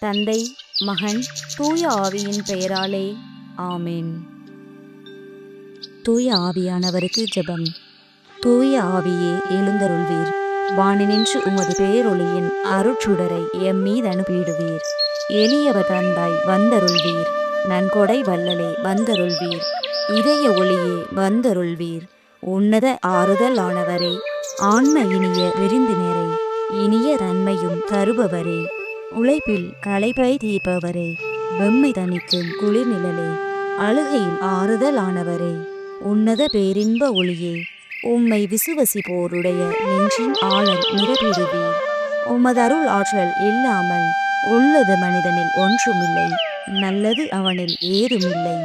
தந்தை, மகன், தூய ஆவியின் பெயராலே ஆமேன். தூய ஆவியானவருக்கு ஜெபம். தூய ஆவியே எழுந்தருள்வீர். வானினின்று உமது பேரொளியின் அருட்சுடரை எம்மீது அனுப்பிடுவீர். எளியவர் தந்தாய் வந்தருள்வீர். நன்கொடை வள்ளலே வந்தருள்வீர். இதய ஒளியே வந்தருள்வீர். உன்னத ஆறுதல் ஆனவரே, ஆன்ம இனிய விருந்தினரே, இனிய தன்மையும் தருபவரே, உழைப்பில் களைப்பை தீர்ப்பவரே, வெம்மை தணிக்கும் குளிர்நிழலே, அழுகையில் ஆறுதல் ஆனவரே, உன்னத பேரின்ப ஒளியே, உம்மை விசுவசிப்போருடைய நெஞ்சின் ஆழம் நிரப்பிடுவீர். உமது அருள் ஆற்றல் இல்லாமல் உள்ளது மனிதனில் ஒன்றுமில்லை. நல்லது அவனில் ஏதுமில்லை.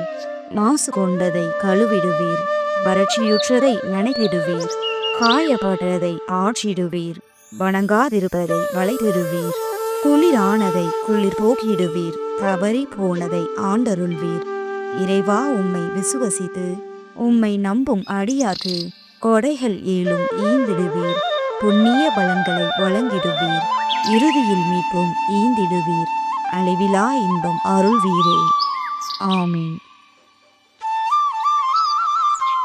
மாசு கொண்டதை கழுவிடுவீர். வறட்சியுற்றதை நனைத்திடுவீர். காயப்பட்டதை ஆற்றிடுவீர். வணங்காதிருப்பதை வளைத்திடுவீர். குளிரானதை குளிர் போக்கிடுவீர். தவறி போனதை ஆண்டருள்வீர். இறைவா, உம்மை விசுவசித்து உம்மை நம்பும் அடியார்க்கு கொடைகள் ஏழும் ஈந்திடுவீர். புண்ணிய பலன்களை வழங்கிடுவீர். இறுதியில் மீட்பும் ஈந்திடுவீர். அழிவிலா இன்பம் அருள்வீரே. ஆமீன்.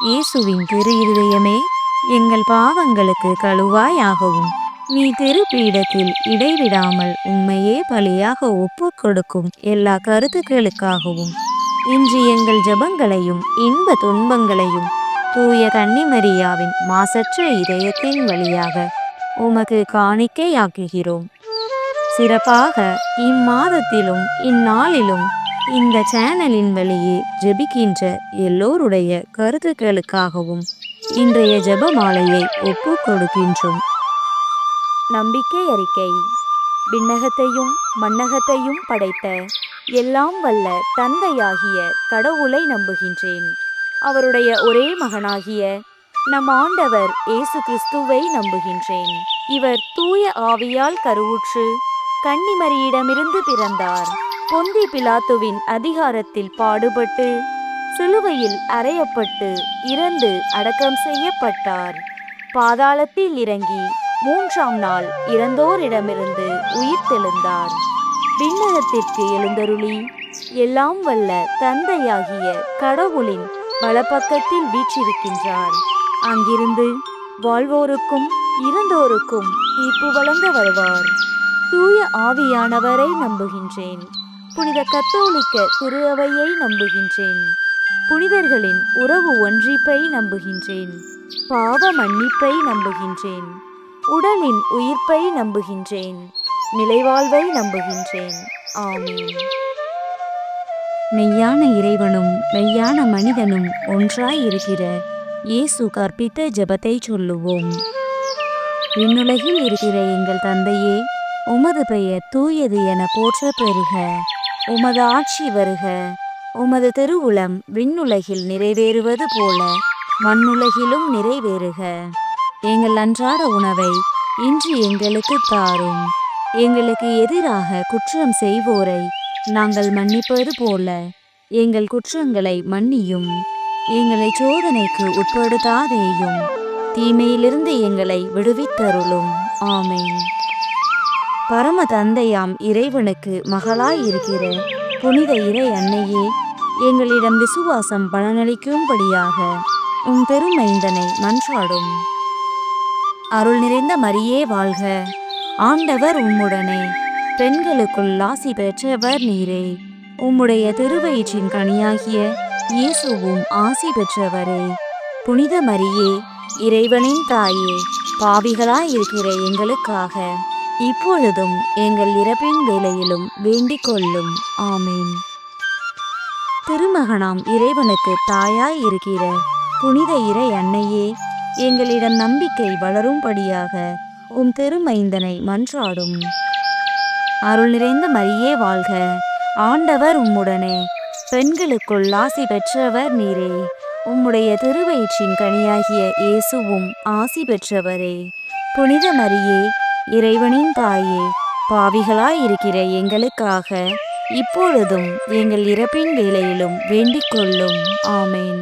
இயேசுவின் திரு இருதயமே, எங்கள் பாவங்களுக்கு கழுவாயாகவும் நீ திருப்பீடத்தில் இடைவிடாமல் உம்மையே பலியாக ஒப்பு கொடுக்கும் எல்லா கருத்துக்களுக்காகவும் இன்று எங்கள் ஜெபங்களையும் இன்ப துன்பங்களையும் தூய கன்னிமரியாவின் மாசற்ற இதயத்தின் வழியாக உமக்கு காணிக்கையாக்குகிறோம். சிறப்பாக இம்மாதத்திலும் இந்நாளிலும் இந்த சேனலின் வழியே ஜெபிக்கின்ற எல்லோருடைய கருத்துக்களுக்காகவும் இன்றைய ஜெபமாலையை ஒப்பு கொடுக்கின்றோம். நம்பிக்கை அறிக்கை. விண்ணகத்தையும் மண்ணகத்தையும் படைத்த எல்லாம் வல்ல தந்தையாகிய கடவுளை நம்புகின்றேன். அவருடைய ஒரே மகனாகிய நம் ஆண்டவர் இயேசு கிறிஸ்துவை நம்புகின்றேன். இவர் தூய ஆவியால் கருவுற்று கன்னிமரியிடமிருந்து பிறந்தார். பொந்தி பிலாத்துவின் அதிகாரத்தில் பாடுபட்டு சிலுவையில் அறையப்பட்டு இறந்து அடக்கம் செய்யப்பட்டார். பாதாளத்தில் இறங்கி 3ஆம் நாள் இறந்தோரிடமிருந்து உயிர்த்தெழுந்தார். விண்ணகத்திற்கு எழுந்தருளி எல்லாம் வல்ல தந்தையாகிய கடவுளின் வலப்பக்கத்தில் வீற்றிருக்கின்றார். அங்கிருந்து வாழ்வோருக்கும் இறந்தோருக்கும் தீர்ப்பு வழங்க வருவார். தூய ஆவியானவரை நம்புகின்றேன். புனித கத்தோலிக்க திரு அவையை நம்புகின்றேன். புனிதர்களின் உறவு ஒன்றிப்பை நம்புகின்றேன். பாவ மன்னிப்பை நம்புகின்றேன். உடலின் உயிர்ப்பை நம்புகின்றேன். நிலைவாழ்வை நம்புகின்றேன். ஆமீன். மெய்யான இறைவனும் மெய்யான மனிதனும் ஒன்றாய் இருக்கிற இயேசு கற்பித்த ஜெபத்தை சொல்லுவோம். விண்ணுலகில் இருக்கிற எங்கள் தந்தையே, உமது பெயர் தூயது என போற்ற பெறுக. உமது ஆட்சி வருக. உமது திருவுளம் விண்ணுலகில் நிறைவேறுவது போல மண்ணுலகிலும் நிறைவேறுக. எங்கள் அன்றாட உணவை இன்று எங்களுக்கு தாரும். எங்களுக்கு எதிராக குற்றம் செய்வோரை நாங்கள் மன்னிப்பது போல எங்கள் குற்றங்களை மன்னியும். எங்களை சோதனைக்கு உட்படுத்தாதேயும். தீமையிலிருந்து எங்களை விடுவித்தருளும். ஆமேன். பரம தந்தையாம் இறைவனுக்கு மகளாய் இருக்கிற புனித இறை அன்னையே, எங்களிடம் விசுவாசம் பலனளிக்கும்படியாக உம் பெருமைந்தனை மன்றாடும். அருள் நிறைந்த மரியே வாழ்க. ஆண்டவர் உம்முடனே. பெண்களுக்குள் ஆசி பெற்றவர் நீரே. உம்முடைய திருவயிற்றின் கனியாகிய இயேசுவும் ஆசி பெற்றவரே. புனித மரியே, இறைவனின் தாயே, பாவிகளாயிருக்கிற எங்களுக்காக இப்பொழுதும் எங்கள் இறப்பின் வேளையிலும் வேண்டிக் கொள்ளும். ஆமீன். திருமகனாம் இறைவனுக்கு தாயாய் இருக்கிற புனித இறை அன்னையே, எங்களிடம் நம்பிக்கை வளரும்படியாக உம் திருமைந்தனை மன்றாடும். அருள் நிறைந்த மரியே வாழ்க. ஆண்டவர் உம்முடனே. பெண்களுக்குள் ஆசி பெற்றவர் நீரே. உம்முடைய திருவயிற்றின் கனியாகிய இயேசுவும் ஆசி பெற்றவரே. புனித மரியே, இறைவனின் தாயே, பாவிகளாயிருக்கிற எங்களுக்காக இப்பொழுதும் எங்கள் இறப்பின் வேளையிலும் வேண்டிக் கொள்ளும். ஆமேன்.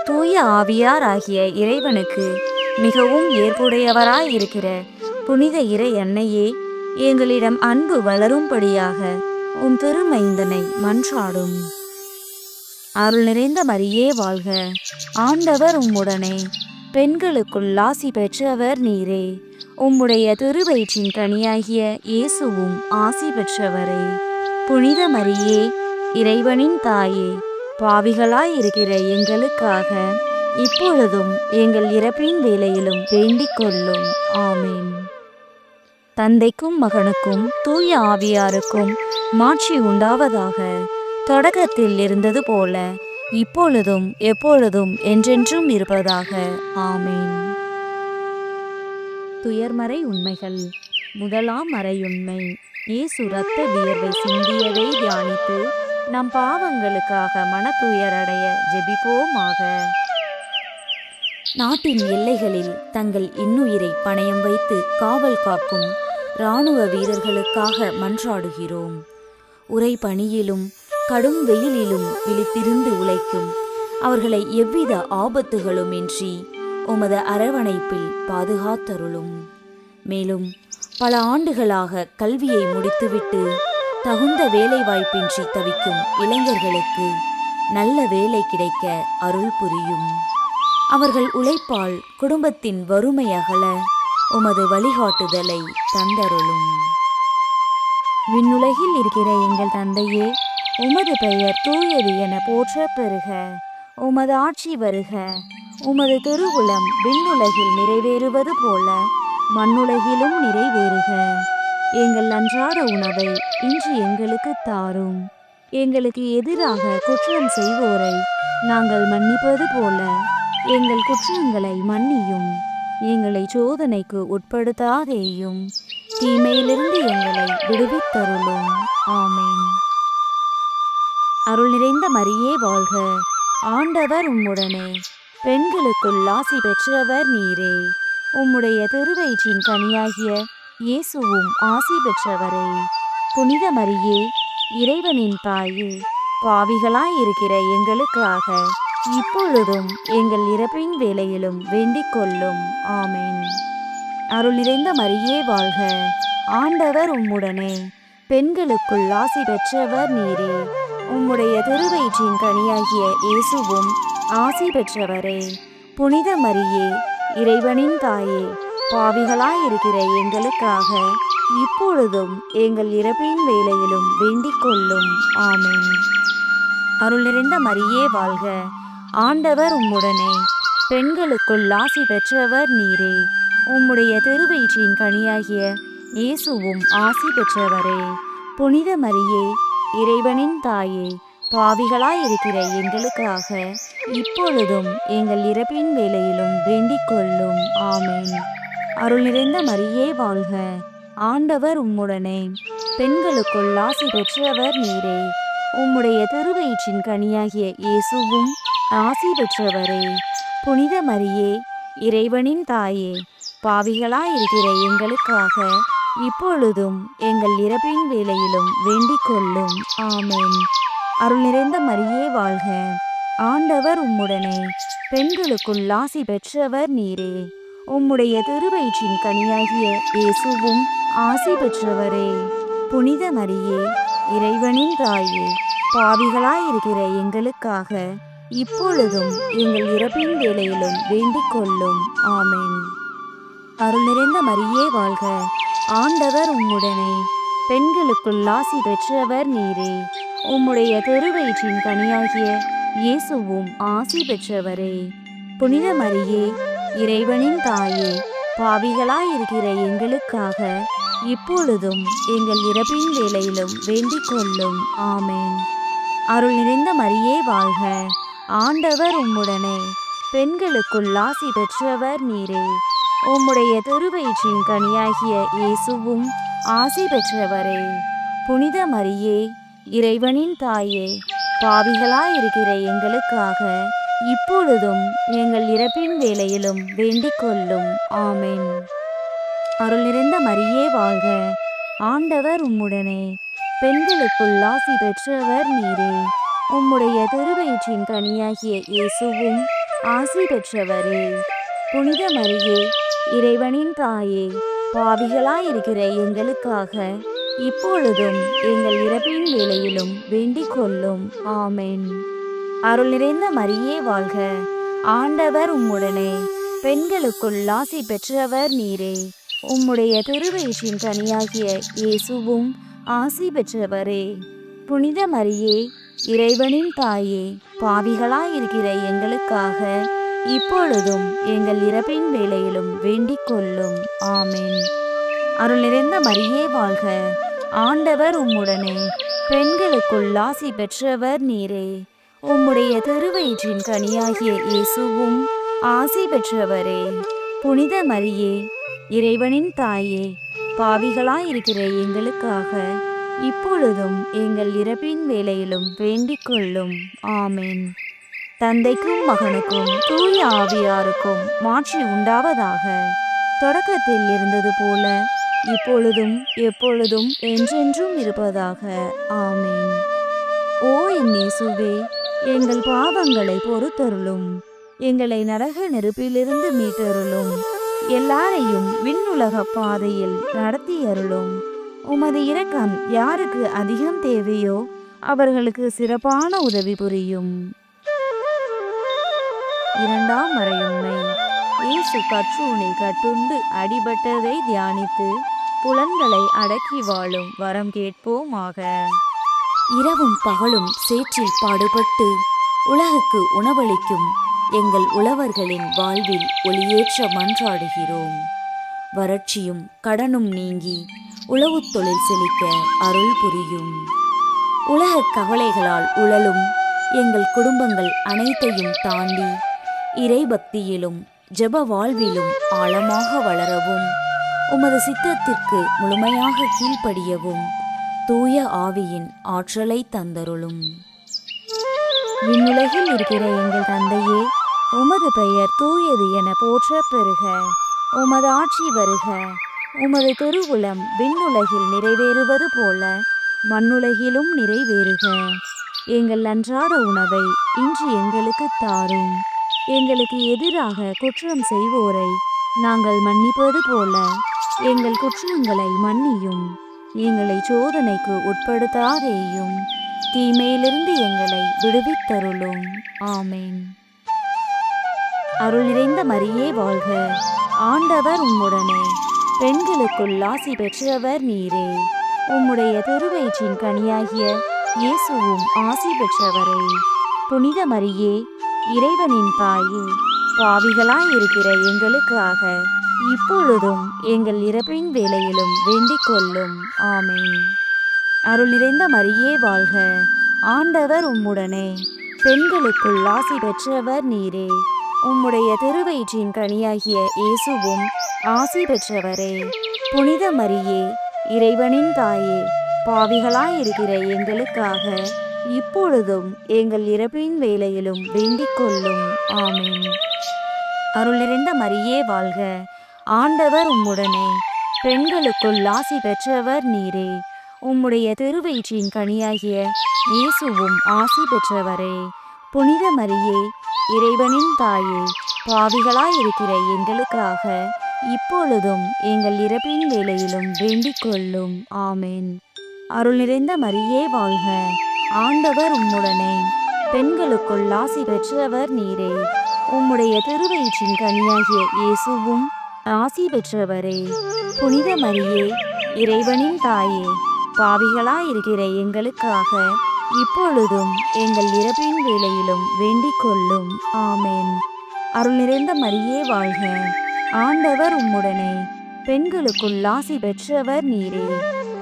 தூய ஆவியார் ஆகிய இறைவனுக்கு மிகவும் ஏற்புடையவராயிருக்கிற புனித இறை அன்னையே, எங்களிடம் அன்பு வளரும்படியாக உம் திருமைந்தனை மன்றாடும். அருள் நிறைந்த மரியே வாழ்க, ஆண்டவர் உம்முடனே, பெண்களுக்குள் ஆசி பெற்றவர் நீரே. உம்முடைய திருவயிற்றின் கனியாகிய இயேசுவும் ஆசி பெற்றவரே. புனித மரியே, இறைவனின் தாயே, பாவிகளாயிருக்கிற எங்களுக்காக இப்பொழுதும் எங்கள் இறப்பின் வேளையிலும் வேண்டிக் கொள்ளும். ஆமேன். தந்தைக்கும் மகனுக்கும் தூய ஆவியாருக்கும் மாட்சி உண்டாவதாக. தொடக்கத்தில் இருந்தது போல இப்பொழுதும் எப்பொழுதும் என்றென்றும் இருப்பதாக. ஆமேன். துயர்மறை உண்மைகள். முதலாம் மறையுண்மை. இயேசு இரத்த வியர்வை சிந்தியதை தியானித்து நம் பாவங்களுக்காக மனத்துயரடைய ஜெபிப்போமாக. நாட்டின் எல்லைகளில் தங்கள் இன்னுயிரை பணயம் வைத்து காவல் காக்கும் இராணுவ வீரர்களுக்காக மன்றாடுகிறோம். உறை பனியிலும் கடும் வெயிலிலும் விழித்திருந்து உழைக்கும் அவர்களை எவ்வித ஆபத்துகளுமின்றி உமது அரவணைப்பில் பாதுகாத்தருளும். மேலும் பல ஆண்டுகளாக கல்வியை முடித்துவிட்டு தகுந்த வேலை வாய்ப்பின்றி தவிக்கும் இளைஞர்களுக்கு நல்ல வேலை கிடைக்க அருள் புரியும். அவர்கள் உழைப்பால் குடும்பத்தின் வறுமை அகல உமது வழிகாட்டுதலை தந்தருளும். விண்ணுலகில் இருக்கிற எங்கள் தந்தையே, உமது பெயர் தூயது என போற்ற பெறுக. உமது ஆட்சி வருக. உமது திருவுளம் விண்ணுலகில் நிறைவேறுவது போல மண்ணுலகிலும் நிறைவேறுக. எங்கள் அன்றாட உணவை இன்று எங்களுக்கு தாரும். எங்களுக்கு எதிராக குற்றம் செய்வோரை நாங்கள் மன்னிப்பது போல எங்கள் குற்றங்களை மன்னியும். எங்களை சோதனைக்கு உட்படுத்தாதேயும், தீமையிலிருந்து எங்களை விடுவித்தருளும். ஆமேன். அருள் நிறைந்த மரியே வாழ்க, ஆண்டவர் உம்முடனே, பெண்களுக்குள் ஆசி பெற்றவர் நீரே. உம்முடைய திருவயிற்றின் கனியாகிய இயேசுவும் ஆசி பெற்றவரே. புனித மரியே, இறைவனின் தாயே, பாவிகளாயிருக்கிற எங்களுக்காக இப்பொழுதும் எங்கள் இறப்பின் வேளையிலும் வேண்டிக் கொள்ளும். ஆமேன். அருள் நிறைந்த மரியே வாழ்க, ஆண்டவர் உம்முடனே, பெண்களுக்குள் ஆசி பெற்றவர் நீரே. உம்முடைய திருவயிற்றின் கனியாகிய இயேசுவும் ஆசி பெற்றவரே. புனித மரியே, இறைவனின் தாயே, பாவிகளாயிருக்கிற எங்களுக்காக இப்பொழுதும் எங்கள் இறப்பின் வேளையிலும் வேண்டிக் கொள்ளும். ஆமேன். அருள் நிறைந்த மரியே வாழ்க, ஆண்டவர் உம்முடனே, பெண்களுக்குள் ஆசி பெற்றவர் நீரே. உம்முடைய திருவயிற்றின் கனியாகிய இயேசுவும் ஆசி பெற்றவரே. புனித மரியே, இறைவனின் தாயே, பாவிகளாயிருக்கிற எங்களுக்காக இப்பொழுதும் எங்கள் இறப்பின் வேளையிலும் வேண்டிக் கொள்ளும். ஆமேன். அருள் நிறைந்த மரியே வாழ்க, ஆண்டவர் உம்முடனே, பெண்களுக்குள் ஆசி பெற்றவர் நீரே. உம்முடைய திருவயிற்றின் கனியாகிய இயேசுவும் ஆசி பெற்றவரே. புனித மரியே, இறைவனின் தாயே, பாவிகளாயிருக்கிற எங்களுக்காக இப்பொழுதும் எங்கள் இறப்பின் வேளையிலும் வேண்டிக் கொள்ளும். ஆமேன். அருள் நிறைந்த மரியே வாழ்க, ஆண்டவர் உம்முடனே, பெண்களுக்குள் ஆசி பெற்றவர் நீரே. உம்முடைய திருவயிற்றின் கனியாகிய இயேசுவும் ஆசி பெற்றவரே. புனித மரியே, இறைவனின் தாயே, பாவிகளாயிருக்கிற எங்களுக்காக இப்பொழுதும் எங்கள் இறப்பின் வேளையிலும் வேண்டிக் கொள்ளும். ஆமேன். அருள் நிறைந்த மரியே வாழ்க, ஆண்டவர் உம்முடனே, பெண்களுக்குள் ஆசி பெற்றவர் நீரே. உம்முடைய திருவயிற்றின் கனியாகிய இயேசுவும் ஆசி பெற்றவரே. புனித மரியே, இறைவனின் தாயே, பாவிகளாயிருக்கிற எங்களுக்காக இப்பொழுதும் எங்கள் இறப்பின் வேளையிலும் வேண்டிக் கொள்ளும். ஆமேன். அருள் நிறைந்த மரியே வாழ்க, ஆண்டவர் உம்முடனே, பெண்களுக்குள் ஆசி பெற்றவர் நீரே. உம்முடைய திருவயிற்றின் கனியாகிய இயேசுவும் ஆசி பெற்றவரே. புனித மரியே, இறைவனின் தாயே, பாவிகளாயிருக்கிற எங்களுக்காக இப்பொழுதும் எங்கள் இறப்பின் வேளையிலும் வேண்டிக் கொள்ளும். ஆமேன். அருள் நிறைந்த மரியே வாழ்க, ஆண்டவர் உம்முடனே, பெண்களுக்குள் ஆசி பெற்றவர் நீரே. உம்முடைய திருவயிற்றின் கனியாகிய இயேசுவும் ஆசி பெற்றவரே. புனித மரியே, இறைவனின் தாயே, பாவிகளாயிருக்கிற எங்களுக்காக இப்பொழுதும் எங்கள் இறப்பின் வேளையிலும் வேண்டிக் கொள்ளும். ஆமென். அருள் நிறைந்த மரியே வாழ்க, ஆண்டவர் உம்முடனே, பெண்களுக்குள் ஆசி பெற்றவர் நீரே. உம்முடைய திருவயிற்றின் கனியாகிய இயேசுவும் ஆசி பெற்றவரே. புனித மரியே, இறைவனின் தாயே, பாவிகளாயிருக்கிற எங்களுக்காக இப்பொழுதும் எங்கள் இறப்பின் வேளையிலும் வேண்டிக் கொள்ளும். ஆமென். அருள் நிறைந்த மரியே வாழ்க, ஆண்டவர் உம்முடனே, பெண்களுக்குள் ஆசி பெற்றவர் நீரே. உம்முடைய திருவயிற்றின் கனியாகிய இயேசுவும் ஆசி பெற்றவரே. புனித மரியே, இறைவனின் தாயே, பாவிகளாயிருக்கிற எங்களுக்காக இப்பொழுதும் எங்கள் இறப்பின் வேளையிலும் வேண்டிக் கொள்ளும். ஆமென். தந்தைக்கும் மகனுக்கும் தூய ஆவியாருக்கும் மாட்சி உண்டாவதாக. தொடக்கத்தில் இருந்தது போல இப்பொழுதும் எப்பொழுதும் என்றென்றும் இருப்பதாக. ஆமென். ஓ என் இயேசுவே, எங்கள் பாவங்களை பொறுத்தருளும். எங்களை நரக நெருப்பிலிருந்து மீட்டருளும். எல்லாரையும் விண்ணுலக பாதையில் நடத்தியருளும். உமது இரக்கம் யாருக்கு அதிகம் தேவையோ அவர்களுக்கு சிறப்பான உதவி புரியும். இரண்டாம் மறையுண்மை. இயேசு கற்றூணில் கட்டுண்டு அடிபட்டதை தியானித்து புலன்களை அடக்கி வாழும் வரம் கேட்போமாக. இரவும் பகலும் சேற்றில் பாடுபட்டு உலகுக்கு உணவளிக்கும் எங்கள் உழவர்களின் வாழ்வில் ஒளியேற்ற மன்றாடுகிறோம். வறட்சியும் கடனும் நீங்கி உழவுத் தொழில் செழிக்க அருள் புரியும். உலக கவலைகளால் உழலும் எங்கள் குடும்பங்கள் அனைத்தையும் தாண்டி இறை பக்தியிலும் ஜெப வாழ்விலும் ஆழமாக வளரவும், உமது சித்தத்திற்கு முழுமையாக கீழ்ப்படியவும் தூய ஆவியின் ஆற்றலை தந்தருளும். விண்ணுலகில் இருக்கிற எங்கள் தந்தையே, உமது பெயர் தூயது என போற்ற பெறுக. உமது ஆட்சி வருக. உமது திருவுளம் விண்ணுலகில் நிறைவேறுவது போல மண்ணுலகிலும் நிறைவேறுக. எங்கள் அன்றாட உணவை இன்று எங்களுக்கு தாரும். எங்களுக்கு எதிராக குற்றம் செய்வோரை நாங்கள் மன்னிப்பது போல எங்கள் குற்றங்களை மன்னியும். எங்களை சோதனைக்கு உட்படுத்தாதேயும், தீமையிலிருந்து எங்களை விடுவித்தருளும். ஆமென். அருள் நிறைந்த மரியே வாழ்க, ஆண்டவர் உம்முடனே, பெண்களுக்குள் ஆசி பெற்றவர் நீரே. உம்முடைய திருவயிற்றின் கனியாகிய இயேசுவும் ஆசி பெற்றவரே. புனித மரியே, இறைவனின் தாயே, பாவிகளாயிருக்கிற எங்களுக்காக இப்பொழுதும் எங்கள் இறப்பின் வேளையிலும் வேண்டிக் கொள்ளும். ஆமென். அருள் நிறைந்த மரியே வாழ்க, ஆண்டவர் உம்முடனே, பெண்களுக்குள் ஆசி பெற்றவர் நீரே. உம்முடைய திருவயிற்றின் கனியாகிய இயேசுவும் ஆசி பெற்றவரே. புனித மரியே, இறைவனின் தாயே, பாவிகளாயிருக்கிற எங்களுக்காக இப்பொழுதும் எங்கள் இறப்பின் வேளையிலும் வேண்டிக் கொள்ளும். ஆமென். அருள் நிறைந்த மரியே வாழ்க, ஆண்டவர் உம்முடனே, பெண்களுக்குள் ஆசி பெற்றவர் நீரே. உம்முடைய திருவயிற்றின் கனியாகிய இயேசுவும் ஆசி பெற்றவரே. புனித மரியே, இறைவனின் தாயே, பாவிகளாயிருக்கிற எங்களுக்காக இப்பொழுதும் எங்கள் இறப்பின் வேளையிலும் வேண்டிக் கொள்ளும். ஆமென். அருள் நிறைந்த மரியே வாழ்க, ஆண்டவர் உம்முடனே, பெண்களுக்குள் ஆசி பெற்றவர் நீரே. உம்முடைய திருவயிற்றின் கனியாகிய இயேசுவும் ஆசி பெற்றவரே. புனித மரியே, இறைவனின் தாயே, பாவிகளாயிருக்கிற எங்களுக்காக இப்பொழுதும் எங்கள் இறப்பின் வேளையிலும் வேண்டிக் கொள்ளும். ஆமென். அருள் நிறைந்த மரியே வாழ்க, ஆண்டவர் உம்முடனே, பெண்களுக்குள் ஆசி பெற்றவர் நீரே.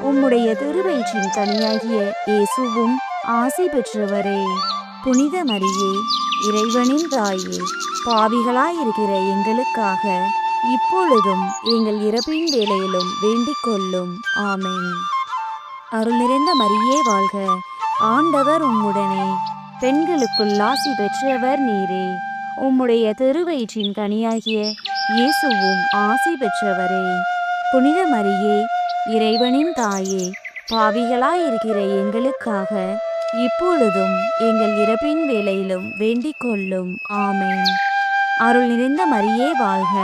உம்முடைய திருவயிற்றின் கனியாகிய இயேசுவும் ஆசி பெற்றவரே. புனித மரியே, இறைவனின் தாயே, பாவிகளாயிருக்கிற எங்களுக்காக இப்பொழுதும் எங்கள் இறப்பின் வேளையிலும் வேண்டிக் கொள்ளும். ஆமென். அருள் நிறைந்த மரியே வாழ்க, ஆண்டவர் உம்முடனே, பெண்களுக்குள் ஆசி பெற்றவர் நீரே. உம்முடைய திருவயிற்றின் கனியாகிய இயேசுவும் ஆசி பெற்றவரே. புனித மரியே, இறைவனின் தாயே, பாவிகளாயிருக்கிற எங்களுக்காக இப்பொழுதும் எங்கள் இறப்பின் வேளையிலும் வேண்டிக் கொள்ளும். ஆமென். அருள் நிறைந்த மரியே வாழ்க,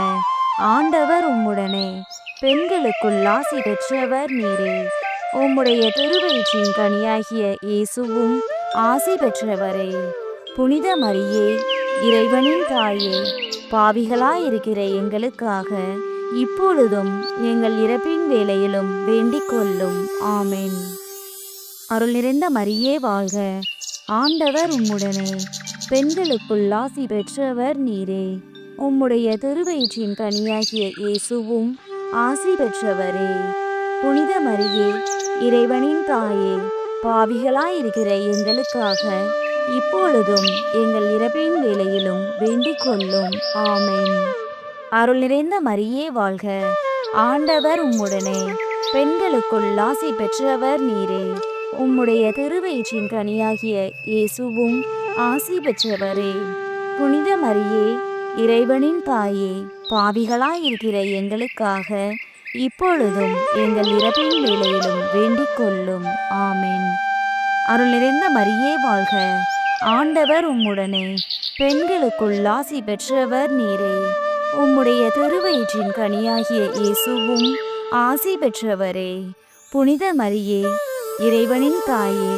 ஆண்டவர் உம்முடனே, பெண்களுக்குள் ஆசி பெற்றவர் நீரே. உம்முடைய திருவயிற்றின் கனியாகிய இயேசுவும் ஆசி பெற்றவரே. புனித மரியே, இறைவனின் தாயே, பாவிகளாயிருக்கிற எங்களுக்காக இப்பொழுதும் எங்கள் இறப்பின் வேளையிலும் வேண்டிக் கொள்ளும். ஆமென். அருள் நிறைந்த மரியே வாழ்க. ஆண்டவர் உம்முடனே. பெண்களுக்குள் ஆசி பெற்றவர் நீரே. உம்முடைய திருவயிற்றின் கனியாகிய இயேசுவும் ஆசி பெற்றவரே. புனித மரியே, இறைவனின் தாயே, பாவிகளாயிருக்கிற எங்களுக்காக இப்பொழுதும் எங்கள் இறப்பின் வேளையிலும் வேண்டிக் கொள்ளும். ஆமென். அருள் நிறைந்த மரியே வாழ்க. ஆண்டவர் உம்முடனே. பெண்களுக்குள் ஆசி பெற்றவர் நீரே. உம்முடைய திருவயிற்றின் கனியாகிய இயேசுவும் ஆசி பெற்றவரே. புனித மரியே, இறைவனின் தாயே, பாவிகளாயிருக்கிற எங்களுக்காக இப்பொழுதும் எங்கள் இறப்பின் வேளையிலும் வேண்டிக் கொள்ளும். ஆமென். அருள் நிறைந்த மரியே வாழ்க. ஆண்டவர் உம்முடனே. பெண்களுக்குள் ஆசி பெற்றவர் நீரே. உம்முடைய திருவயிற்றின் கனியாகிய இயேசுவும் ஆசி பெற்றவரே. புனித மரியே, இறைவனின் தாயே,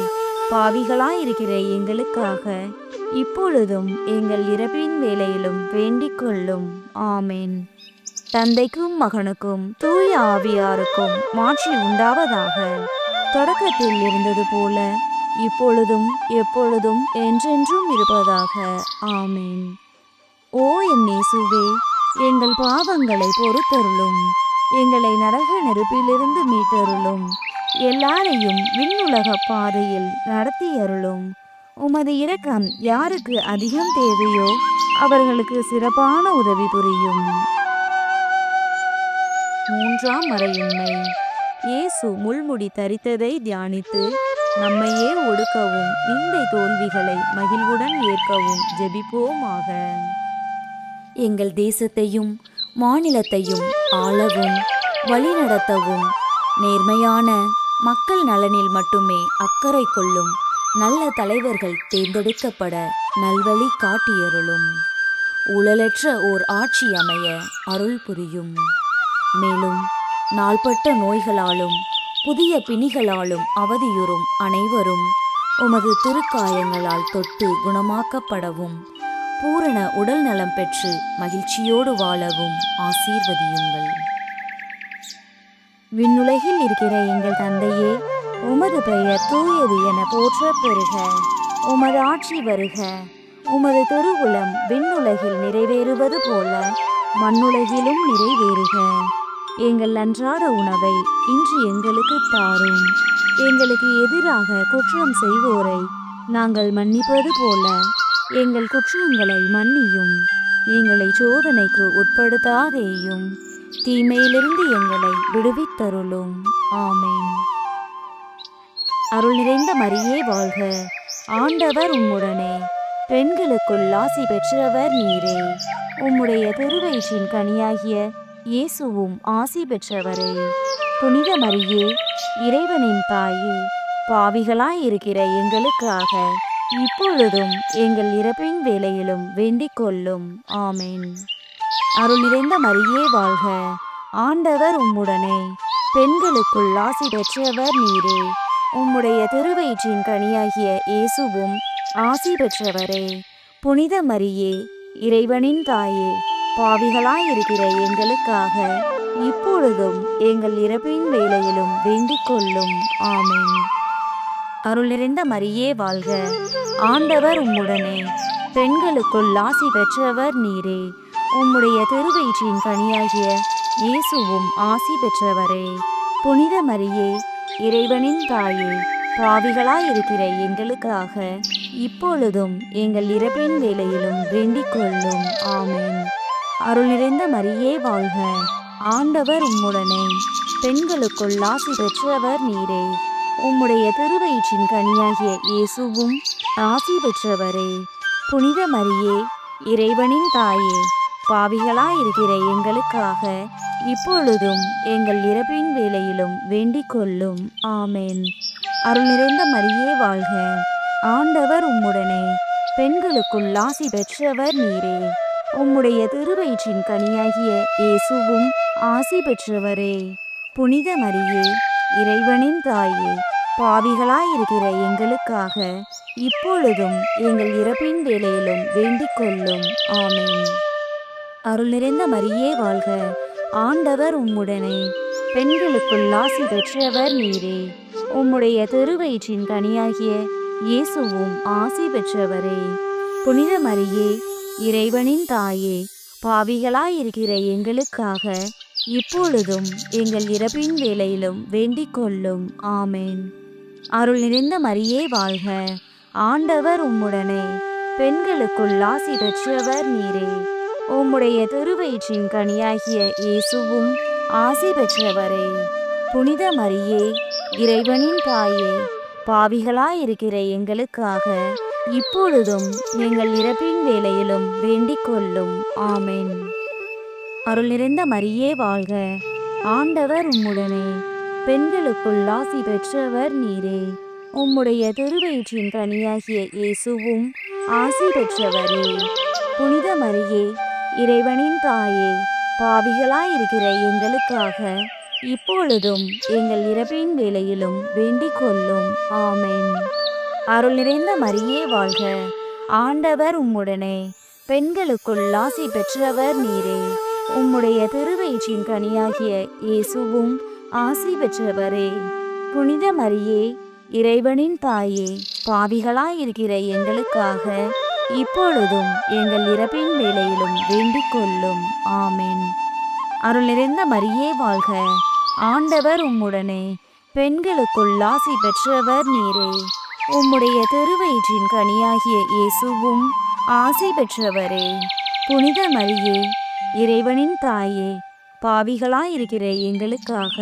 பாவிகளாயிருக்கிற எங்களுக்காக இப்பொழுதும் எங்கள் இறப்பின் வேளையிலும் வேண்டிக் கொள்ளும். ஆமென். தந்தைக்கும் மகனுக்கும் தூய ஆவியாருக்கும் மாட்சி உண்டாவதாக. தொடக்கத்தில் இருந்தது போல இப்பொழுதும் எப்பொழுதும் என்றென்றும் இருப்பதாக. ஆமென். ஓ என் இயேசுவே, எங்கள் பாவங்களை பொறுத்தருளும். எங்களை நரக நெருப்பிலிருந்து மீட்டருளும். எல்லாரையும் விண்ணுலக பாதையில் நடத்தியருளும். உமது இரக்கம் யாருக்கு அதிகம் தேவையோ அவர்களுக்கு சிறப்பான உதவி புரியும். மூன்றாம் மறையுண்மை. இயேசு முள்முடி தரித்ததை தியானித்து நம்மையே ஒடுக்கவும் நிந்தை தோல்விகளை மகிழ்வுடன் ஏற்கவும் ஜெபிப்போமாக. எங்கள் தேசத்தையும் மாநிலத்தையும் ஆளவும் வழிநடத்தவும் நேர்மையான மக்கள் நலனில் மட்டுமே அக்கறை கொள்ளும் நல்ல தலைவர்கள் தேர்ந்தெடுக்கப்பட நல்வழி காட்டியருளும். ஊழலற்ற ஓர் ஆட்சி அமைய அருள் புரியும். மேலும் நாள்பட்ட நோய்களாலும் புதிய பிணிகளாலும் அவதியுறும் அனைவரும் உமது திருக்காயங்களால் தொட்டு குணமாக்கப்படவும் பூரண உடல் நலம் பெற்று மகிழ்ச்சியோடு வாழவும் ஆசீர்வதியுங்கள். விண்ணுலகில் இருக்கிற எங்கள் தந்தையே, உமது பெயர் தூயது என போற்றப் பெறுக. உமது ஆட்சி வருக. உமது திருவுளம் விண்ணுலகில் நிறைவேறுவது போல மண்ணுலகிலும் நிறைவேறுக. எங்கள் அன்றாட உணவை இன்று எங்களுக்கு தாரும். எங்களுக்கு எதிராக குற்றம் செய்வோரை நாங்கள் மன்னிப்பது போல எங்கள் குற்றங்களை மன்னியும். எங்களை சோதனைக்கு உட்படுத்தாதேயும், தீமையிலிருந்து எங்களை விடுவித்தருளும். ஆமென். அருள் நிறைந்த மரியே வாழ்க. ஆண்டவர் உம்முடனே. பெண்களுக்குள் ஆசி பெற்றவர் நீரே. உம்முடைய திருவயிற்றின் கனியாகிய இயேசுவும் ஆசி பெற்றவரே. புனித மரியே, இறைவனின் தாயே, பாவிகளாயிருக்கிற எங்களுக்காக இப்பொழுதும் எங்கள் இறப்பின் வேளையிலும் வேண்டிக் கொள்ளும். ஆமென். அருள் நிறைந்த மரியே வாழ்க. ஆண்டவர் உம்முடனே. பெண்களுக்குள் ஆசி பெற்றவர் நீரே. உம்முடைய திருவயிற்றின் கனியாகிய இயேசுவும் ஆசி பெற்றவரே. புனித மரியே, இறைவனின் தாயே, பாவிகளாயிருக்கிற எங்களுக்காக இப்பொழுதும் எங்கள் இறப்பின் வேளையிலும் வேண்டிக் கொள்ளும். ஆமென். அருள் நிறைந்த மரியே வாழ்க. ஆண்டவர் உம்முடனே. பெண்களுக்குள் ஆசி பெற்றவர் நீரே. உம்முடைய திருவயிற்றின் கனியாகிய இயேசுவும் ஆசி பெற்றவரே. புனித மரியே, இறைவனின் தாயே, பாவிகளாயிருக்கிற எங்களுக்காக இப்பொழுதும் எங்கள் இறப்பின் வேளையிலும் வேண்டிக் கொள்ளும். ஆமென். அருள் நிறைந்த மரியே வாழ்க. ஆண்டவர் உம்முடனே. பெண்களுக்குள் ஆசி பெற்றவர் நீரே. உம்முடைய திருவயிற்றின் கனியாகிய இயேசுவும் ஆசி பெற்றவரே. புனித மரியே, இறைவனின் தாயே, பாவிகளாயிருக்கிற எங்களுக்காக இப்பொழுதும் எங்கள் இறப்பின் வேளையிலும் வேண்டிக் கொள்ளும். ஆமென். அருள் நிறைந்த மரியே வாழ்க. ஆண்டவர் உம்முடனே. பெண்களுக்குள் ஆசி பெற்றவர் நீரே. உம்முடைய திருவயிற்றின் கனியாகிய இயேசுவும் ஆசி பெற்றவரே. புனித மரியே, இறைவனின் தாயே, பாவிகளாயிருக்கிற எங்களுக்காக இப்பொழுதும் எங்கள் இறப்பின் வேளையிலும் வேண்டிக் கொள்ளும். ஆமென். அருள் நிறைந்த மரியே வாழ்க. ஆண்டவர் உம்முடனே, பெண்களுக்குள் ஆசி பெற்றவர் நீரே. உம்முடைய திருவயிற்றின் கனியாகிய இயேசுவும் ஆசி பெற்றவரே. புனித மரியே, இறைவனின் தாயே, பாவிகளாயிருக்கிற எங்களுக்காக இப்பொழுதும் எங்கள் இறப்பின் வேளையிலும் வேண்டிக் கொள்ளும். ஆமென். அருள் நிறைந்த மரியே வாழ்க. ஆண்டவர் உம்முடனே, பெண்களுக்குள் ஆசி பெற்றவர் நீரே. உம்முடைய திருவயிற்றின் கனியாகிய இயேசுவும் ஆசி பெற்றவரே. புனித மரியே, இறைவனின் தாயே, பாவிகளாயிருக்கிற எங்களுக்காக இப்பொழுதும் எங்கள் இறப்பின் வேளையிலும் வேண்டிக் கொள்ளும். ஆமென். அருள் நிறைந்த மரியே வாழ்க. ஆண்டவர் உம்முடனே, பெண்களுக்குள் ஆசி பெற்றவர் நீரே. உம்முடைய திருவயிற்றின் கனியாகிய இயேசுவும் ஆசி பெற்றவரே. புனித மரியே, இறைவனின் தாயே, பாவிகளாயிருக்கிற எங்களுக்காக இப்பொழுதும் எங்கள் இறப்பின் வேளையிலும் வேண்டிக் கொள்ளும். ஆமென். அருள் நிறைந்த மரியே வாழ்க. ஆண்டவர் உம்முடனே, பெண்களுக்குள் ஆசி பெற்றவர் நீரே. உம்முடைய திருவயிற்றின் கனியாகிய இயேசுவும் ஆசி பெற்றவரே. புனித மரியே, இறைவனின் தாயே, பாவிகளாயிருக்கிற எங்களுக்காக இப்பொழுதும் எங்கள் இறப்பின் வேளையிலும் வேண்டிக் கொள்ளும். ஆமென். அருள் நிறைந்த மரியே வாழ்க. ஆண்டவர் உம்முடனே, பெண்களுக்குள் ஆசி பெற்றவர் நீரே. உம்முடைய திருவயிற்றின் கனியாகிய இயேசுவும் ஆசி பெற்றவரே. புனித மரியே, இறைவனின் தாயே, பாவிகளாயிருக்கிற எங்களுக்காக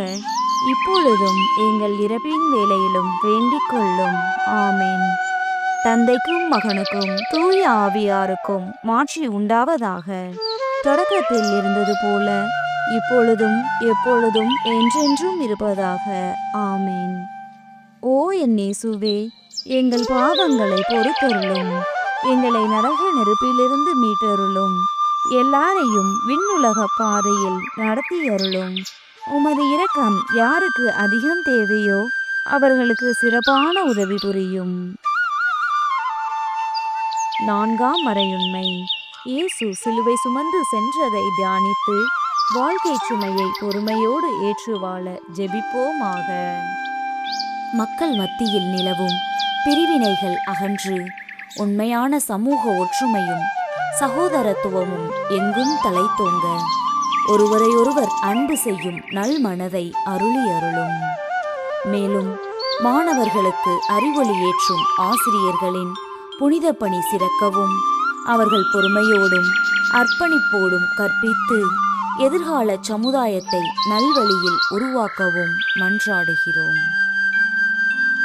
இப்பொழுதும் எங்கள் இறப்பின் வேளையிலும் வேண்டிக் கொள்ளும். ஆமென். தந்தைக்கும் மகனுக்கும் தூய ஆவியாருக்கும் மாட்சி உண்டாவதாக. தொடக்கத்தில் இருந்தது போல இப்பொழுதும் எப்பொழுதும் என்றென்றும் இருப்பதாக. ஆமென். ஓ என் இயேசுவே, எங்கள் பாவங்களை பொறுத்தருளும். எங்களை நரக நெருப்பிலிருந்து மீட்டருளும். எல்லாரையும் விண்ணுலக பாதையில் நடத்தியருளும். உமது இரக்கம் யாருக்கு அதிகம் தேவையோ அவர்களுக்கு சிறப்பான உதவி புரியும். 4ஆம் மறையுண்மை. இயேசு சிலுவை சுமந்து சென்றதை தியானித்து வாழ்க்கை சுமையை பொறுமையோடு ஏற்று வாழ ஜெபிப்போமாக. மக்கள் மத்தியில் நிலவும் பிரிவினைகள் அகன்று உண்மையான சமூக ஒற்றுமையும் சகோதரத்துவமும் எங்கும் தலைத்தோங்க ஒருவரையொருவர் அன்பு செய்யும் நல் மனதை அருளும். மேலும் மாணவர்களுக்கு அறிவொளி ஏற்றும் ஆசிரியர்களின் புனித பணி சிறக்கவும் அவர்கள் பொறுமையோடும் அர்ப்பணிப்போடும் கற்பித்து எதிர்கால சமுதாயத்தை நல்வழியில் உருவாக்கவும் மன்றாடுகிறோம்.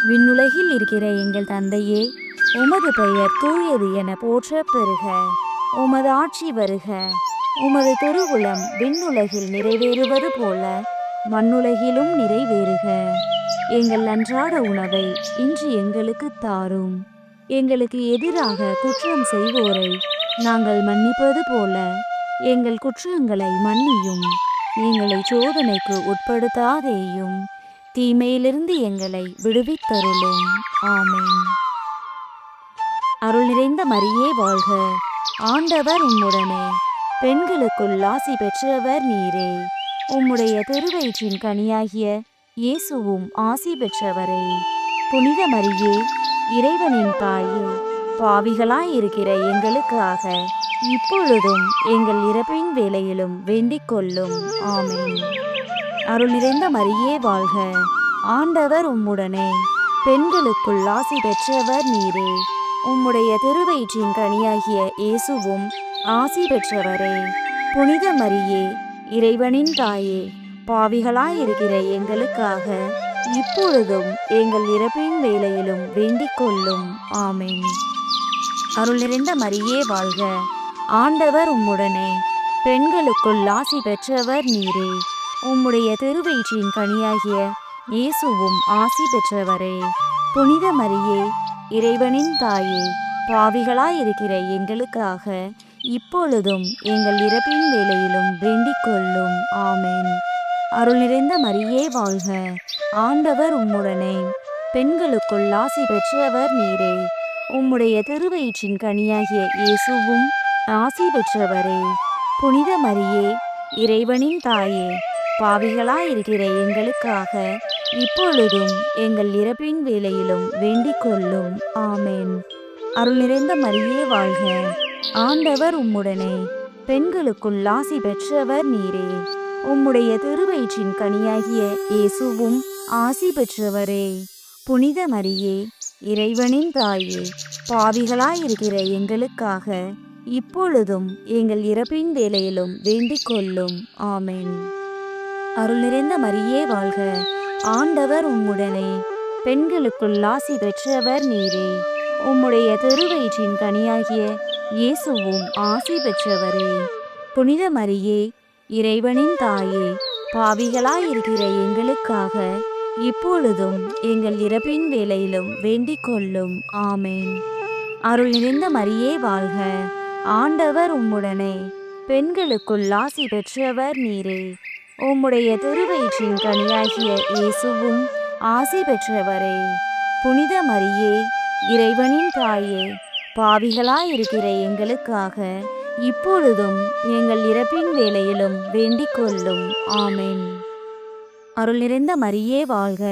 விண்ணுலகில் இருக்கிற எங்கள் தந்தையே, உமது பெயர் தூயது என போற்ற பெறுக. உமது ஆட்சி வருக. உமது திருவுளம் விண்ணுலகில் நிறைவேறுவது போல மண்ணுலகிலும் நிறைவேறுக. எங்கள் அன்றாட உணவை இன்று எங்களுக்கு தாரும். எங்களுக்கு எதிராக குற்றம் செய்வோரை நாங்கள் மன்னிப்பது போல எங்கள் குற்றங்களை மன்னியும். எங்களை சோதனைக்கு உட்படுத்தாதேயும், தீமையிலிருந்து எங்களை விடுவித்தருளும். ஆமென். அருள் நிறைந்த மரியே வாழ்க. ஆண்டவர் உம்முடனே, பெண்களுக்குள் ஆசி பெற்றவர் நீரே. உம்முடைய திருவயிற்றின் கனியாகிய இயேசுவும் ஆசி பெற்றவரே. புனித மரியே, இறைவனின் தாயே, பாவிகளாயிருக்கிற எங்களுக்காக இப்பொழுதும் எங்கள் இறப்பின் வேளையிலும் வேண்டிக் கொள்ளும். ஆமென். அருள் நிறைந்த மரியே வாழ்க. ஆண்டவர் உம்முடனே, பெண்களுக்குள் ஆசி பெற்றவர் நீரே. உம்முடைய திருவயிற்றின் கனியாகிய இயேசுவும் ஆசி பெற்றவரே. புனித மரியே, இறைவனின் தாயே, பாவிகளாயிருக்கிற எங்களுக்காக இப்பொழுதும் எங்கள் இறப்பின் வேளையிலும் வேண்டிக் கொள்ளும். ஆமென். அருள் நிறைந்த மரியே வாழ்க. ஆண்டவர் உம்முடனே, பெண்களுக்குள் ஆசி பெற்றவர் நீரே. உம்முடைய திருவயிற்றின் கனியாகிய இயேசுவும் ஆசி பெற்றவரே. புனித மரியே, இறைவனின் தாயே, பாவிகளாயிருக்கிற எங்களுக்காக இப்பொழுதும் எங்கள் இறப்பின் வேளையிலும் வேண்டிக் கொள்ளும். ஆமென். அருள் நிறைந்த மரியே வாழ்க, ஆண்டவர் உம்முடனே, பெண்களுக்குள் ஆசி பெற்றவர் நீரே. உம்முடைய திருவயிற்றின் கனியாகிய இயேசுவும் ஆசி பெற்றவரே. புனித மரியே, இறைவனின் தாயே, பாவிகளாயிருக்கிற எங்களுக்காக இப்பொழுதும் எங்கள் இறப்பின் வேளையிலும் வேண்டிக் கொள்ளும். ஆமென். அருள் நிறைந்த மரியே வாழ்க, ஆண்டவர் உம்முடனே, பெண்களுக்குள் ஆசி பெற்றவர் நீரே. உம்முடைய திருவயிற்றின் கனியாகிய இயேசுவும் ஆசி பெற்றவரே. புனித மரியே, இறைவனின் தாயே, பாவிகளாயிருக்கிற எங்களுக்காக இப்பொழுதும் எங்கள் இறப்பின் வேளையிலும் வேண்டிக் கொள்ளும். ஆமென். அருள் நிறைந்த மரியே வாழ்க, ஆண்டவர் உம்முடனே, பெண்களுக்குள் ஆசி பெற்றவர் நீரே. உம்முடைய திருவயிற்றின் கனியாகிய இயேசுவும் ஆசி பெற்றவரே. புனித மரியே, இறைவனின் தாயே, பாவிகளாயிருக்கிற எங்களுக்காக இப்பொழுதும் எங்கள் இறப்பின் வேளையிலும் வேண்டிக் கொள்ளும். ஆமென். அருள் நிறைந்த மரியே வாழ்க, ஆண்டவர் உம்முடனே, பெண்களுக்குள் ஆசி பெற்றவர் நீரே. உம்முடைய திருவயிற்றின் கனியாகிய இயேசுவும் ஆசி பெற்றவரே. புனித மரியே, இறைவனின் தாயே, பாவிகளாயிருக்கிற எங்களுக்காக இப்பொழுதும் எங்கள் இறப்பின் வேளையிலும் வேண்டிக் கொள்ளும். ஆமென். அருள் நிறைந்த மரியே வாழ்க,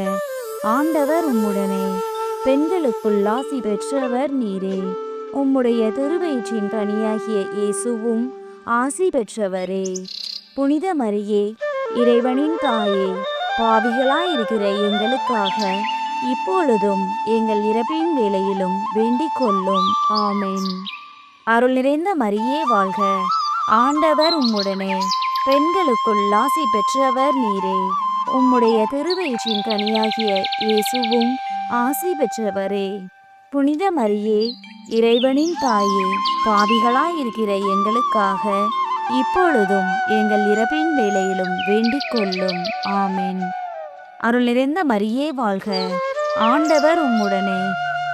ஆண்டவர் உம்முடனே, பெண்களுக்குள் ஆசி பெற்றவர் நீரே. உம்முடைய திருவயிற்றின் கனியாகிய இயேசுவும் ஆசி பெற்றவரே. புனித மரியே, இறைவனின் தாயே, பாவிகளாயிருக்கிற எங்களுக்காக இப்பொழுதும் எங்கள் இறப்பின் வேளையிலும் வேண்டிக் கொள்ளும். ஆமென். அருள் நிறைந்த மரியே வாழ்க, ஆண்டவர் உம்முடனே, பெண்களுக்குள் ஆசி பெற்றவர் நீரே. உம்முடைய திருவயிற்றின் கனியாகிய இயேசுவும் ஆசி பெற்றவரே. புனித மரியே, இறைவனின் தாயே, பாவிகளாயிருக்கிற எங்களுக்காக இப்பொழுதும் எங்கள் இறப்பின் வேளையிலும் வேண்டிக் கொள்ளும். ஆமென். அருள் நிறைந்த மரியே வாழ்க, ஆண்டவர் உம்முடனே,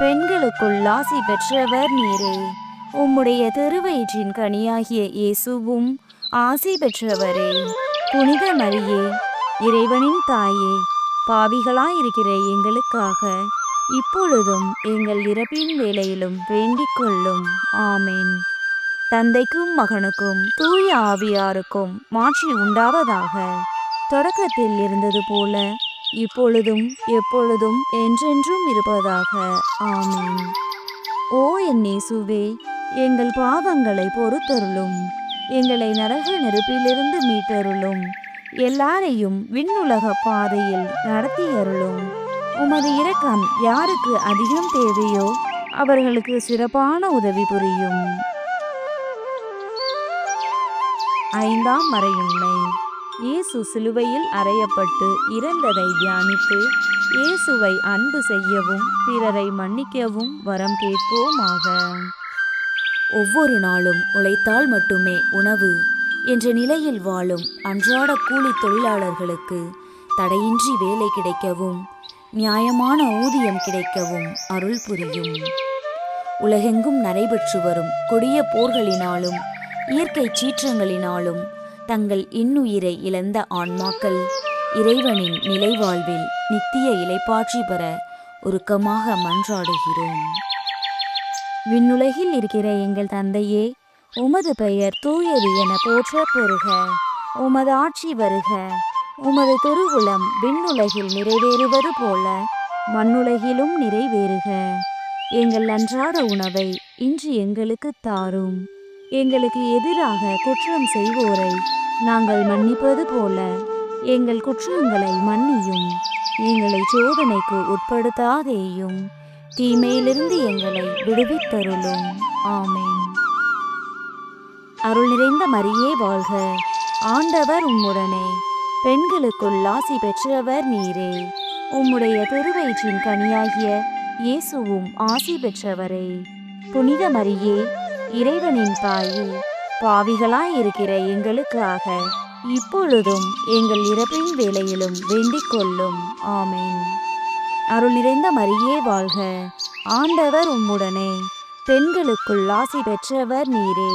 பெண்களுக்குள் ஆசி பெற்றவர் நீரே. உம்முடைய திருவயிற்றின் கனியாகிய இயேசுவும் ஆசி பெற்றவரே. புனித மரியே, இறைவனின் தாயே, பாவிகளாயிருக்கிற எங்களுக்காக இப்பொழுதும் எங்கள் இறப்பின் வேளையிலும் வேண்டிக் கொள்ளும். ஆமென். தந்தைக்கும் மகனுக்கும் தூய ஆவியாருக்கும் மாட்சி உண்டாவதாக. தொடக்கத்தில் இருந்தது போல இப்பொழுதும் எப்பொழுதும் என்றென்றும் இருப்பதாக. ஆமென். ஓ என் இயேசுவே, எங்கள் பாவங்களை பொறுத்தருளும். எங்களை நரக நெருப்பிலிருந்து மீட்டருளும். எல்லாரையும் விண்ணுலக பாதையில் நடத்தியருளும். உமது இரக்கம் யாருக்கு அதிகம் தேவையோ அவர்களுக்கு சிறப்பான உதவி புரியும். ஐந்தாம் மறையுண்மை. இயேசு சிலுவையில் அறையப்பட்டு இறந்ததை தியானித்து இயேசுவை அன்பு செய்யவும் பிறரை மன்னிக்கவும் வரம் கேட்போமாக. ஒவ்வொரு நாளும் உழைத்தால் மட்டுமே உணவு என்ற நிலையில் வாழும் அன்றாட கூலி தொழிலாளர்களுக்கு தடையின்றி வேலை கிடைக்கவும் நியாயமான ஊதியம் கிடைக்கவும் அருள் புரியும். உலகெங்கும் நடைபெற்று வரும் கொடிய போர்களினாலும் இயற்கை சீற்றங்களினாலும் தங்கள் இன்னுயிரை இழந்த ஆன்மாக்கள் இறைவனின் நிலைவாழ்வில் நித்திய இளைப்பாற்றி பெற உருக்கமாக மன்றாடுகிறோம். விண்ணுலகில் இருக்கிற எங்கள் தந்தையே, உமது பெயர் தூயது என போற்ற பெறுக. உமது ஆட்சி வருக. உமது திருவுளம் விண்ணுலகில் நிறைவேறுவது போல மண்ணுலகிலும் நிறைவேறுக. எங்கள் அன்றாட உணவை இன்று எங்களுக்கு தாரும். எங்களுக்கு எதிராக குற்றம் செய்வோரை நாங்கள் மன்னிப்பது போல எங்கள் குற்றங்களை மன்னியும். எங்களை சோதனைக்கு உட்படுத்தாதேயும், தீமையிலிருந்து எங்களை விடுவித்தருளும். ஆமென். அருள் நிறைந்த மரியே வாழ்க, ஆண்டவர் உம்முடனே, பெண்களுக்குள் ஆசி பெற்றவர் நீரே. உம்முடைய திருவயிற்றின் கனியாகிய இயேசுவும் ஆசி பெற்றவரே. புனித மரியே, இறைவனின் தாயே, பாவிகளாயிருக்கிற எங்களுக்காக இப்பொழுதும் எங்கள் இறப்பின் வேளையிலும் வேண்டிக் கொள்ளும். ஆமென். அருள் நிறைந்த மரியே வாழ்க, ஆண்டவர் உம்முடனே, பெண்களுக்குள் ஆசி பெற்றவர் நீரே.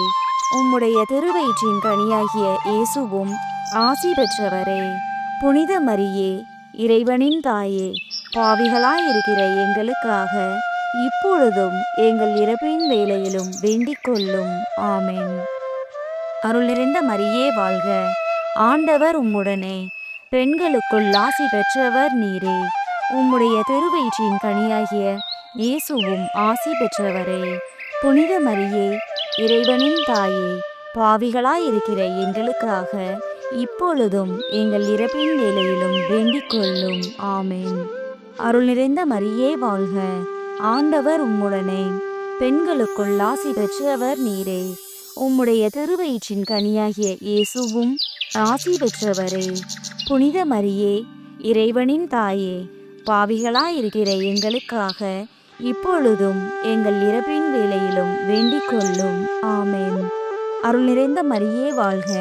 உம்முடைய திருவயிற்றின் கனியாகிய இயேசுவும் ஆசி பெற்றவரே. புனித மரியே, இறைவனின் தாயே, பாவிகளாயிருக்கிற எங்களுக்காக இப்பொழுதும் எங்கள் இறப்பின் வேளையிலும் வேண்டிக் கொள்ளும். ஆமென். அருள் நிறைந்த மரியே வாழ்க. ஆண்டவர் உம்முடனே, பெண்களுக்குள் ஆசி பெற்றவர் நீரே. உம்முடைய திருவயிற்றின் கனியாகிய இயேசுவும் ஆசி பெற்றவரே. புனித மரியே, இறைவனின் தாயே, பாவிகளாயிருக்கிற எங்களுக்காக இப்பொழுதும் எங்கள் இறப்பின் வேளையிலும் வேண்டிக் கொள்ளும். ஆமென். அருள் நிறைந்த மரியே வாழ்க. ஆண்டவர் உம்முடனே, பெண்களுக்குள் ஆசி பெற்றவர் நீரே. உம்முடைய திருவயிற்றின் கனியாகிய இயேசுவும் ஆசி பெற்றவரே. புனித மரியே, இறைவனின் தாயே, பாவிகளாயிருக்கிற எங்களுக்காக இப்பொழுதும் எங்கள் இறப்பின் வேளையிலும் வேண்டிக் கொள்ளும். ஆமென். அருள் நிறைந்த மரியே வாழ்க.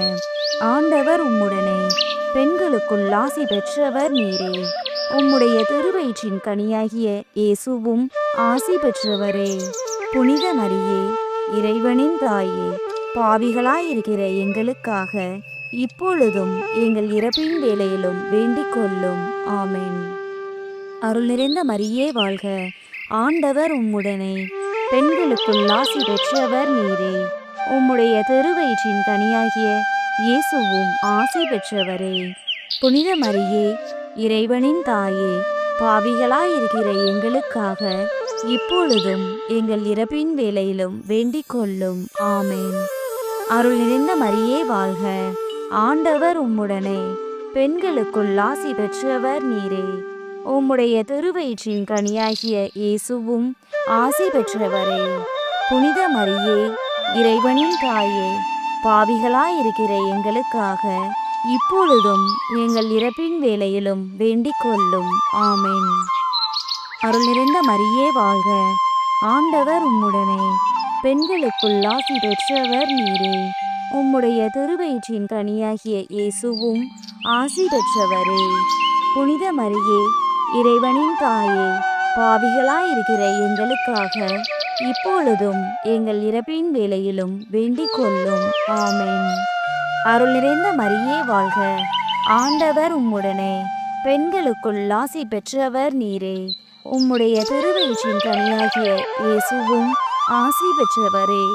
ஆண்டவர் உம்முடனே, பெண்களுக்குள் ஆசி பெற்றவர் நீரே. உம்முடைய திருவயிற்றின் கனியாகிய இயேசுவும் ஆசி பெற்றவரே. புனித மரியே, இறைவனின் தாயே, பாவிகளாயிருக்கிற எங்களுக்காக இப்பொழுதும் எங்கள் இறப்பின் வேளையிலும் வேண்டிக் கொள்ளும். ஆமென். அருள் நிறைந்த மரியே வாழ்க. ஆண்டவர் உம்முடனே, பெண்களுக்குள் ஆசி பெற்றவர் நீரே. உம்முடைய திருவயிற்றின் கனியாகிய இயேசுவும் ஆசி பெற்றவரே. புனித மரியே, இறைவனின் தாயே, பாவிகளாயிருக்கிற எங்களுக்காக இப்பொழுதும் எங்கள் இறப்பின் வேளையிலும் வேண்டிக் கொள்ளும். ஆமென். அருள் நிறைந்த மரியே வாழ்க. ஆண்டவர் உம்முடனே, பெண்களுக்குள் ஆசி பெற்றவர் நீரே. உம்முடைய திருவயிற்றின் கனியாகிய இயேசுவும் ஆசி பெற்றவரே. புனித மரியே, இறைவனின் தாயே, பாவிகளாயிருக்கிற எங்களுக்காக இப்பொழுதும் எங்கள் இறப்பின் வேளையிலும் வேண்டிக் கொள்ளும். ஆமென். அருள் நிறைந்த மரியே வாழ்க. ஆண்டவர் உம்முடனே, பெண்களுக்குள் ஆசி பெற்றவர் நீரே. உம்முடைய திருவயிற்றின் கனியாகிய இயேசுவும் ஆசி பெற்றவரே. புனித மரியே, இறைவனின் தாயே, பாவிகளாயிருக்கிற எங்களுக்காக இப்பொழுதும் எங்கள் இறப்பின் வேளையிலும் வேண்டிக் கொள்ளும். ஆமென். அருள் நிறைந்த மரியே வாழ்க. ஆண்டவர் உம்முடனே, பெண்களுக்குள் ஆசி பெற்றவர் நீரே. உம்முடைய திருவயிற்றின் கனியாகிய இயேசுவும் ஆசி பெற்றவரே.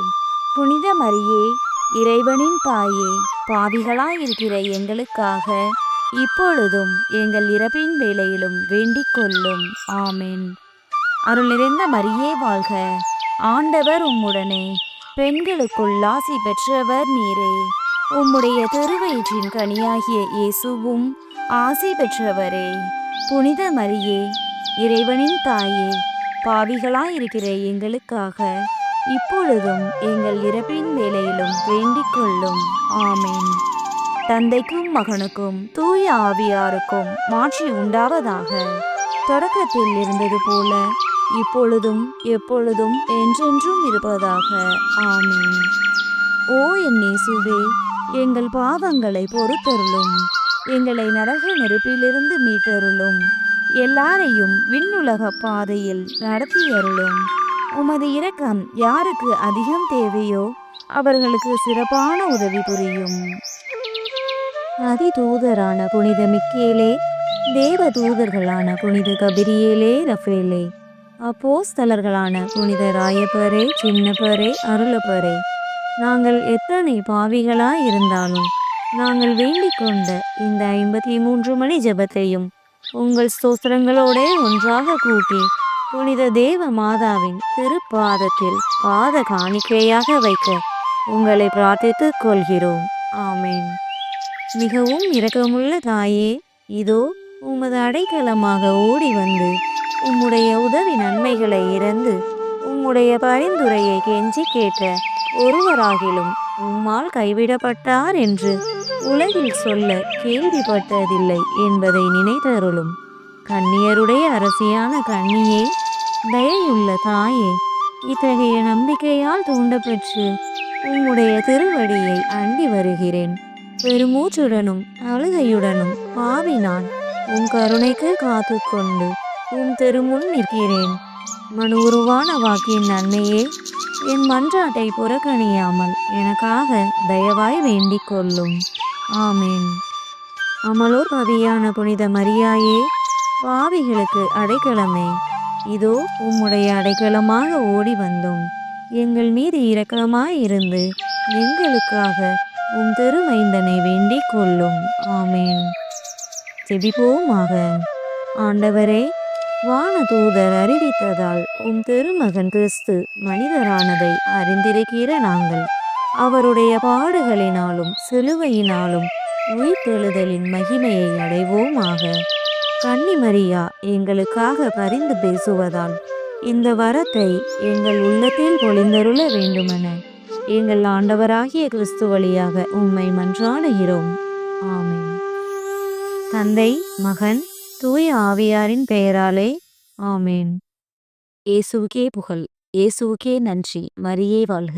புனித மரியே, இறைவனின் தாயே, பாவிகளாயிருக்கிற எங்களுக்காக இப்பொழுதும் எங்கள் இறப்பின் வேளையிலும் வேண்டிக் கொள்ளும். ஆமென். அருள் நிறைந்த மரியே வாழ்க. ஆண்டவர் உம்முடனே, பெண்களுக்குள் ஆசி பெற்றவர் நீரே. உம்முடைய திருவயிற்றின் கனியாகிய இயேசுவும் ஆசி பெற்றவரே. புனித மரியே, இறைவனின் தாயே, பாவிகளாயிருக்கிற எங்களுக்காக இப்பொழுதும் எங்கள் இறப்பின் வேளையிலும் வேண்டிக் கொள்ளும். ஆமென். தந்தைக்கும் மகனுக்கும் தூய ஆவியாருக்கும் மாட்சி உண்டாவதாக. தொடக்கத்தில் இருந்தது போல இப்பொழுதும் எப்பொழுதும் என்றென்றும் இருப்பதாக. ஆமென். ஓ என் இயேசுவே, எங்கள் பாவங்களை பொறுத்தருளும். எங்களை நரக நெருப்பிலிருந்து மீட்டருளும். எல்லாரையும் விண்ணுலக பாதையில் நடத்தியருளும். உமது இரக்கம் யாருக்கு அதிகம் தேவையோ அவர்களுக்கு சிறப்பான உதவி புரியும். அதிதூதரான புனித மிக்கேலே, தேவ தூதர்களான புனித கபிரியேலே, ரஃபேலே, அப்போஸ்தலர்களான புனித ராயப்பரே, சின்னப்பரே, அருளப்பரே, நாங்கள் எத்தனை பாவிகளாய் இருந்தாலும் நாங்கள் வேண்டிக் கொண்ட இந்த 53 மணி ஜெபத்தையும் உங்கள் ஸ்தோத்திரங்களோடே ஒன்றாக கூட்டி புனித தேவ மாதாவின் திருப்பாதத்தில் பாத காணிக்கையாக வைக்க உங்களை பிரார்த்தித்துக் கொள்கிறோம். ஆமென். மிகவும் இரக்கமுள்ள தாயே, இதோ உமது அடைக்கலமாக ஓடி வந்து உம்முடைய உதவி நன்மைகளை இறந்து உம்முடைய பரிந்துரையை கெஞ்சி கேட்ட ஒருவராகிலும் உம்மால் கைவிடப்பட்டார் என்று உலகில் சொல்ல கேள்விப்பட்டதில்லை என்பதை நினைத்தருளும். கன்னியருடைய அரசியான கன்னியே, தயையுள்ள தாயே, இத்தகைய நம்பிக்கையால் தூண்டப்பெற்று உம்முடைய திருவடியை அண்டி வருகிறேன். பெருமூச்சுடனும் அழுகையுடனும் பாவி நான் உம் கருணைக்கு காத்து கொண்டு உம் திருமுன் நிற்கிறேன். மனு உருவான வாக்கின் நன்மையே, என் மன்றாட்டை புறக்கணியாமல் எனக்காக தயவாய் வேண்டிக் கொள்ளும். ஆமேன். அமலோர் பவியான புனித மரியாயே, பாவிகளுக்கு அடைக்கலமே, இதோ உம்முடைய அடைக்கலமாக ஓடி வந்தோம். எங்கள் மீது இரக்கமாயிருந்து எங்களுக்காக உம் திருமைந்தனை வேண்டிக் கொள்ளும். ஆமேன். ஜெபிப்போமாக. ஆண்டவரே, வானதூதர் அறிவித்ததால் உம் திருமகன் கிறிஸ்து மனிதரானதை அறிந்திருக்கிற நாங்கள் அவருடைய பாடுகளினாலும் சிலுவையினாலும் உயிர்த்தெழுதலின் மகிமையை அடைவோமாக. கன்னிமரியா எங்களுக்காக பரிந்து பேசுவதால் இந்த வரத்தை எங்கள் உள்ளத்தில் பொழிந்தருள வேண்டுமென எங்கள் ஆண்டவராகிய கிறிஸ்து வழியாக உம்மை மன்றாடுகிறோம். ஆமென். தந்தை, மகன், தூய ஆவியாரின் பெயராலே ஆமேன். இயேசுவுக்கே புகழ், இயேசுவுக்கே நன்றி. மரியே வாழ்க.